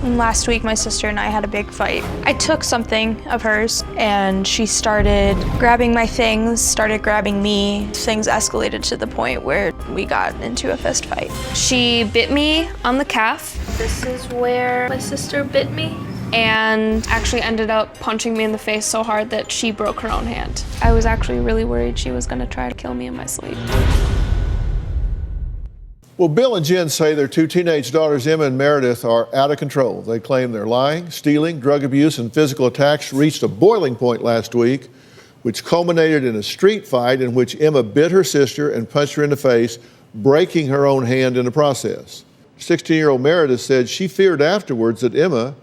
Last week, my sister and I had a big fight. I took something of hers, and she started grabbing my things, started grabbing me. Things escalated to the point where we got into a fist fight. She bit me on the calf. This is where my sister bit me, and actually ended up punching me in the face so hard that she broke her own hand. I was actually really worried she was gonna try to kill me in my sleep. Well, Bill and Jen say their two teenage daughters, Emma and Meredith, are out of control. They claim their lying, stealing, drug abuse, and physical attacks reached a boiling point last week, which culminated in a street fight in which Emma bit her sister and punched her in the face, breaking her own hand in the process. 16-year-old Meredith said she feared afterwards that Emma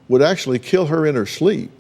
would actually kill her in her sleep.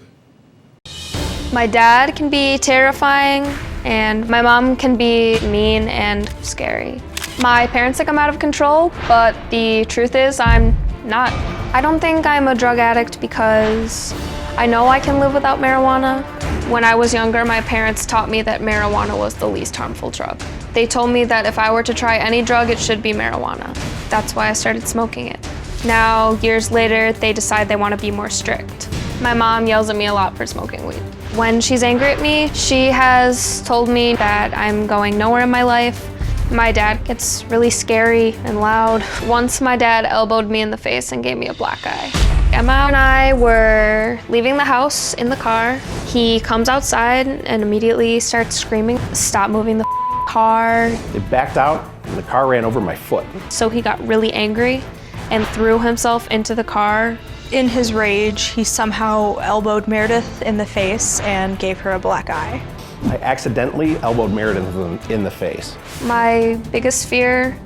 My dad can be terrifying, and my mom can be mean and scary. My parents think I'm out of control, but the truth is I'm not. I don't think I'm a drug addict because I know I can live without marijuana. When I was younger, my parents taught me that marijuana was the least harmful drug. They told me that if I were to try any drug, it should be marijuana. That's why I started smoking it. Now, years later, they decide they want to be more strict. My mom yells at me a lot for smoking weed. When she's angry at me, she has told me that I'm going nowhere in my life. My dad gets really scary and loud. Once my dad elbowed me in the face and gave me a black eye. Emma and I were leaving the house in the car. He comes outside and immediately starts screaming, "Stop moving the car." It backed out and the car ran over my foot. So he got really angry and threw himself into the car. In his rage, he somehow elbowed Meredith in the face and gave her a black eye. I accidentally elbowed Meredith in the face. My biggest fear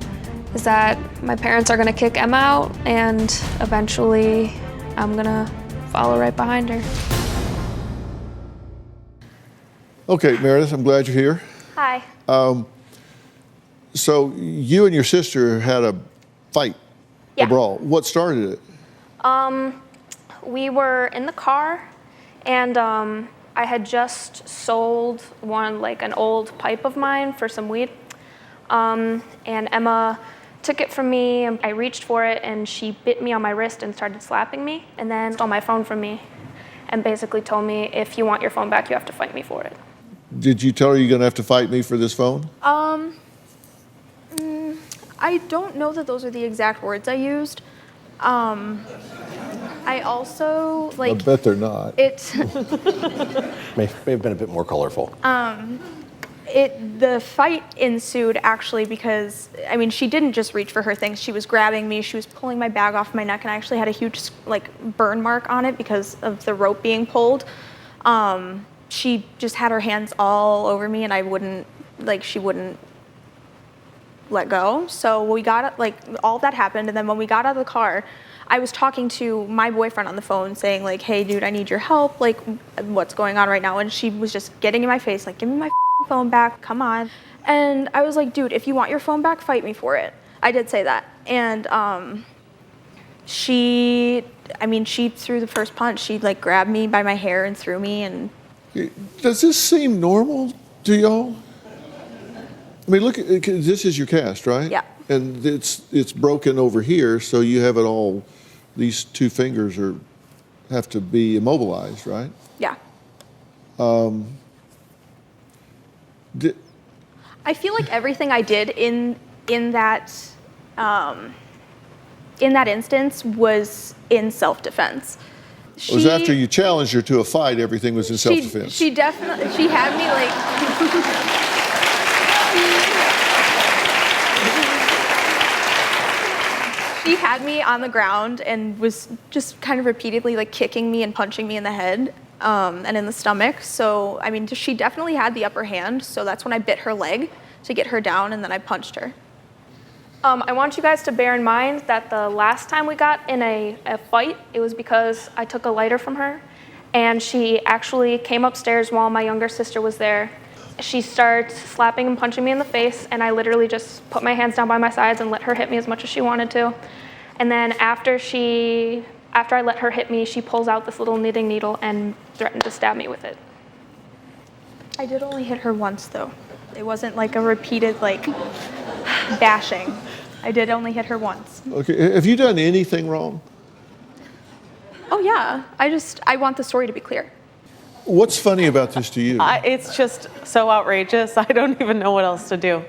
is that my parents are gonna kick Emma out, and eventually I'm gonna follow right behind her. Okay, Meredith, I'm glad you're here. Hi. So you and your sister had a fight, Yeah. a brawl. What started it? We were in the car, and I had just sold an old pipe of mine for some weed. And Emma took it from me, and I reached for it, and she bit me on my wrist and started slapping me, and then stole my phone from me, and basically told me, if you want your phone back, you have to fight me for it. Did you tell her you're gonna have to fight me for this phone? I don't know that those are the exact words I used. I also, I bet they're not. May have been a bit more colorful. The fight ensued actually because, I mean, she didn't just reach for her things. She was grabbing me, she was pulling my bag off my neck, and I actually had a huge, burn mark on it because of the rope being pulled. She just had her hands all over me, and she wouldn't let go. So we got, all that happened, and then when we got out of the car, I was talking to my boyfriend on the phone saying, hey, dude, I need your help, what's going on right now? And she was just getting in my face, give me my phone back, come on. And I was like, dude, if you want your phone back, fight me for it. I did say that. And she threw the first punch. She grabbed me by my hair and threw me. And does this seem normal to y'all? I mean, look, this is your cast, right? Yeah. And it's broken over here, so you have it all, these two fingers have to be immobilized, right? Yeah. I feel like everything I did in that instance was in self-defense. It was after you challenged her to a fight, everything was in self-defense. She had me She had me on the ground and was just kind of repeatedly kicking me and punching me in the head and in the stomach. So, I mean, she definitely had the upper hand. So that's when I bit her leg to get her down, and then I punched her. I want you guys to bear in mind that the last time we got in a fight, it was because I took a lighter from her, and she actually came upstairs while my younger sister was there. She starts slapping and punching me in the face, and I literally just put my hands down by my sides and let her hit me as much as she wanted to. And then after I let her hit me, she pulls out this little knitting needle and threatened to stab me with it. I did only hit her once, though. It wasn't a repeated, bashing. I did only hit her once. Okay, have you done anything wrong? Oh yeah. I want the story to be clear. What's funny about this to you? It's just so outrageous. I don't even know what else to do.